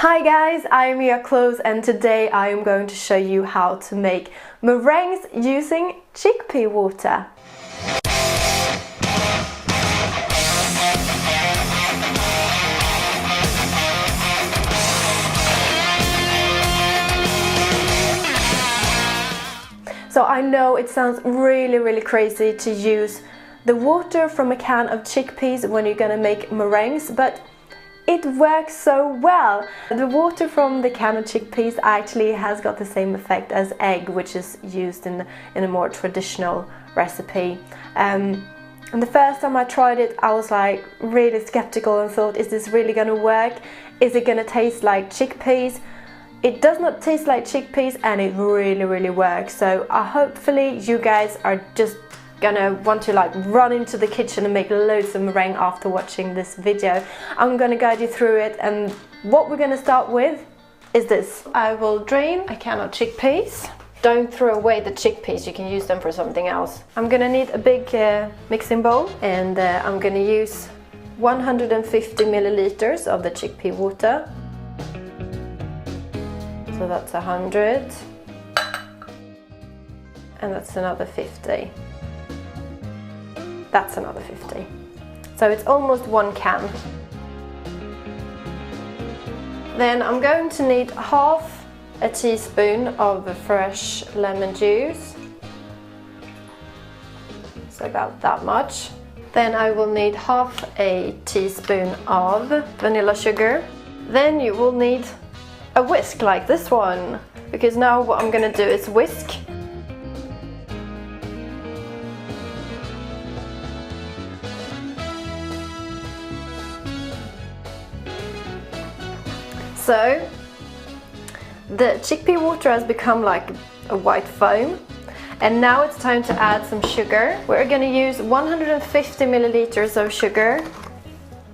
Hi guys, I'm Mia Close and today I am going to show you how to make meringues using chickpea water. So I know it sounds really crazy to use the water from a can of chickpeas when you're gonna make meringues, but it works so well. The water from the can of chickpeas actually has got the same effect as egg, which is used in a more traditional recipe. And the first time I tried it, I was like really skeptical and thought, is this really gonna work? Is it gonna taste like chickpeas? It does not taste like chickpeas and it really works. So hopefully you guys are just gonna want to like run into the kitchen and make loads of meringue after watching this video. I'm gonna guide you through it, and what we're gonna start with is this. I will drain a can of chickpeas. Don't throw away the chickpeas, you can use them for something else. I'm gonna need a big mixing bowl, and I'm gonna use 150 milliliters of the chickpea water. So that's 100, and that's another 50. That's another 50. So it's almost 1 can. Then I'm going to need half a teaspoon of fresh lemon juice. So about that much. Then I will need half a teaspoon of vanilla sugar. Then you will need a whisk like this one, because now what I'm gonna do is whisk. So the chickpea water has become like a white foam, and now it's time to add some sugar. We're going to use 150 milliliters of sugar,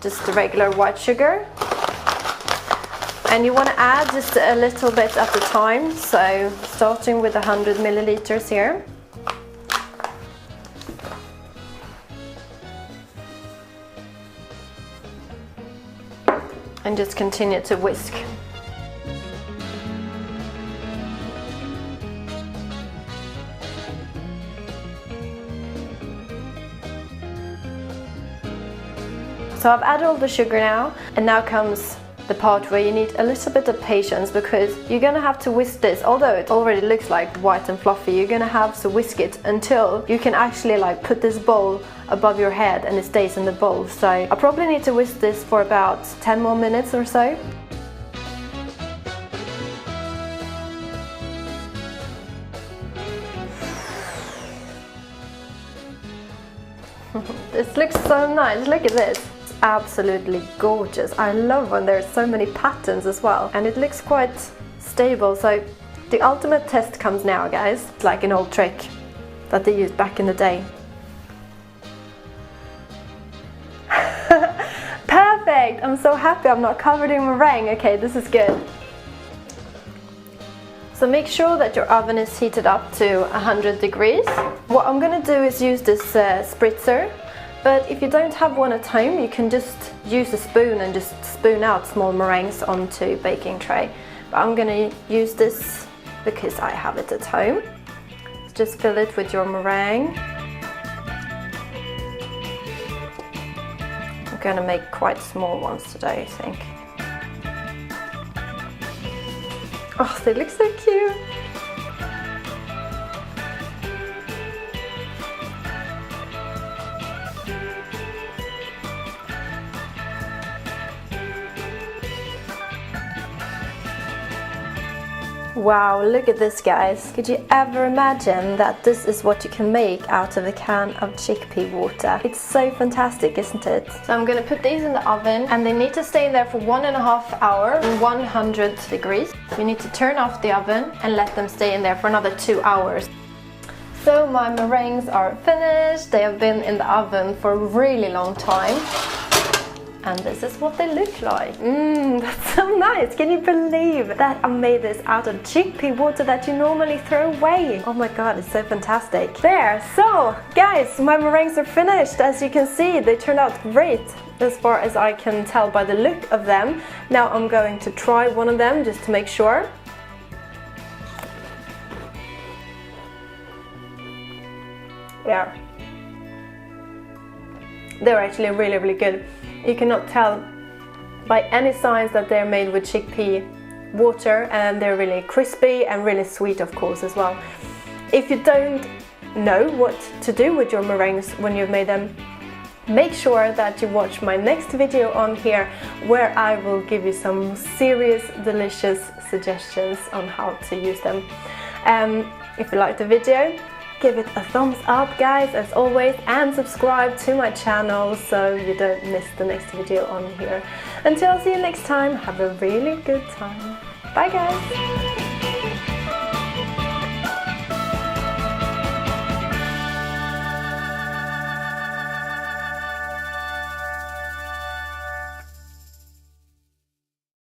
just the regular white sugar, and you want to add just a little bit at a time, so starting with 100 milliliters here. And just continue to whisk. So I've added all the sugar now, and now comes the part where you need a little bit of patience, because you're gonna have to whisk this. Although it already looks like white and fluffy, you're gonna have to whisk it until you can actually like put this bowl above your head and it stays in the bowl. So I probably need to whisk this for about 10 more minutes or so. This looks so nice, look at this. It's absolutely gorgeous. I love when there's so many patterns as well, and it looks quite stable. So the ultimate test comes now, guys. It's like an old trick that they used back in the day. Perfect! I'm so happy I'm not covered in meringue. Okay, this is good. So make sure that your oven is heated up to 100 degrees. What I'm gonna do is use this spritzer, but if you don't have one at home, you can just use a spoon and just spoon out small meringues onto a baking tray. But I'm gonna use this because I have it at home. Just fill it with your meringue. I'm gonna make quite small ones today, I think. Oh, they look so cute! Wow, look at this, guys. Could you ever imagine that this is what you can make out of a can of chickpea water? It's so fantastic, isn't it? So I'm gonna put these in the oven, and they need to stay in there for 1.5 hours, 100 degrees. You need to turn off the oven and let them stay in there for another 2 hours. So my meringues are finished. They have been in the oven for a really long time. And this is what they look like. That's so nice. Can you believe that I made this out of chickpea water that you normally throw away? Oh my god, it's so fantastic. There, so guys, my meringues are finished. As you can see, they turned out great. as far as I can tell by the look of them. Now I'm going to try one of them just to make sure. Yeah, they're actually really, really good. You cannot tell by any signs that they're made with chickpea water, and they're really crispy and really sweet, of course, as well. If you don't know what to do with your meringues when you've made them, make sure that you watch my next video on here, where I will give you some serious, delicious suggestions on how to use them. If you liked the video, give it a thumbs up, guys, as always, and subscribe to my channel so you don't miss the next video on here. Until I see you next time, have a really good time. Bye, guys!